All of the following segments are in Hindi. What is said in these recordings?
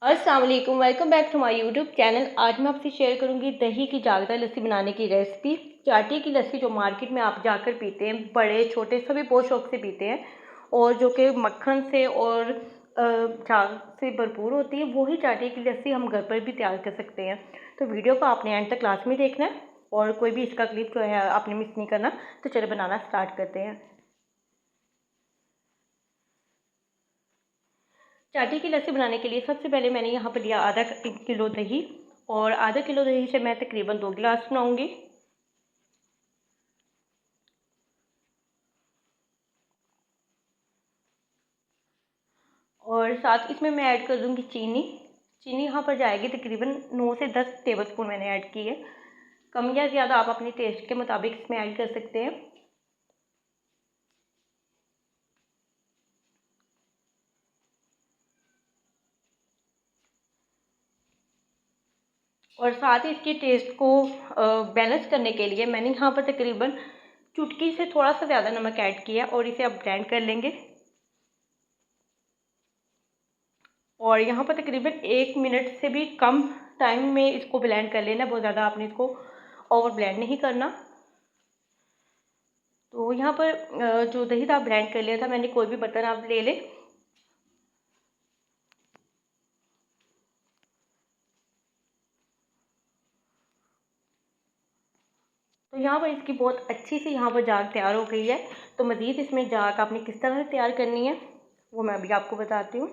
अस्सलाम वालेकुम, welcome back to my YouTube channel. आज मैं आपसे शेयर करूंगी दही की जागदार लस्सी बनाने की रेसिपी। चाटी की लस्सी जो मार्केट में आप जाकर पीते हैं, बड़े छोटे सभी बहुत शौक से पीते हैं और जो कि मक्खन से और झाग से भरपूर होती है, वही चाटी की लस्सी हम घर पर भी तैयार कर सकते हैं। तो वीडियो को आपने एंड तक क्लास में देखना है और कोई भी इसका क्लिप जो है आपने मिस नहीं करना। तो चलो बनाना स्टार्ट करते हैं। चाटी की लस्सी बनाने के लिए सबसे पहले मैंने यहाँ पर लिया आधा किलो दही, और आधा किलो दही से मैं तकरीबन 2 गिलास बनाऊंगी। और साथ इसमें मैं ऐड कर दूंगी चीनी। चीनी यहाँ पर जाएगी तकरीबन 9 से 10 टेबलस्पून मैंने ऐड की है। कम या ज़्यादा आप अपने टेस्ट के मुताबिक इसमें ऐड कर सकते हैं। और साथ ही इसके टेस्ट को बैलेंस करने के लिए मैंने यहाँ पर तकरीबन चुटकी से थोड़ा सा ज़्यादा नमक ऐड किया और इसे अब ब्लेंड कर लेंगे। और यहाँ पर तकरीबन 1 मिनट से भी कम टाइम में इसको ब्लेंड कर लेना, बहुत ज़्यादा आपने इसको ओवर ब्लेंड नहीं करना। तो यहाँ पर जो दही था ब्लेंड कर लिया था मैंने, कोई भी बर्तन आप ले लें। तो यहाँ पर इसकी बहुत अच्छी सी यहाँ पर जाग तैयार हो गई है। तो मज़ीद इसमें जाग आपने किस तरह से तैयार करनी है वो मैं अभी आपको बताती हूँ।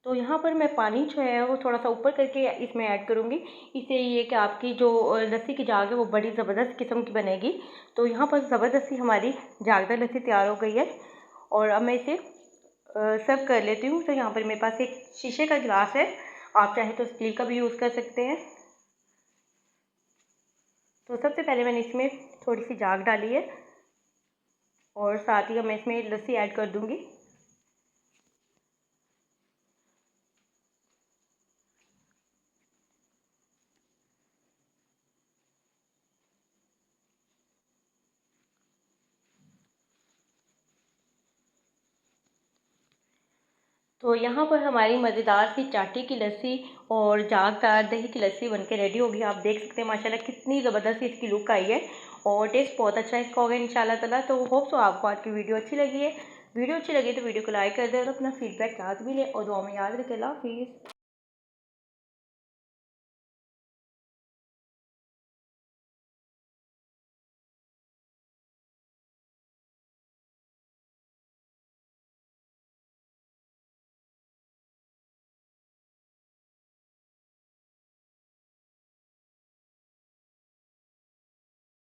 तो यहाँ पर मैं पानी जो है वो थोड़ा सा ऊपर करके इसमें ऐड करूँगी। इससे ये कि आपकी जो लस्सी की जाग है वो बड़ी ज़बरदस्त किस्म की बनेगी। तो यहाँ पर ज़बरदस्ती हमारी जागदार लस्सी तैयार हो गई है और अब मैं इसे सर्व कर लेती हूँ। तो यहाँ पर मेरे पास एक शीशे का गिलास है, आप चाहें तो स्टील का भी यूज़ कर सकते हैं। तो सबसे पहले मैंने इसमें थोड़ी सी जाग डाली है और साथ ही मैं इसमें लस्सी ऐड कर दूँगी। तो यहाँ पर हमारी मज़ेदार सी चाटी की लस्सी और जागदार दही की लस्सी बनके रेडी होगी। आप देख सकते हैं माशाल्लाह कितनी ज़बरदस्त इसकी लुक आई है और टेस्ट बहुत अच्छा इसका होगा इंशाल्लाह ताला। तो होप तो आपको आज की वीडियो अच्छी लगी है। वीडियो अच्छी लगी तो वीडियो को लाइक कर दें और अपना फीडबैक लाजमी लें और दुआ में याद रखें। अल्लाह हाफिज़।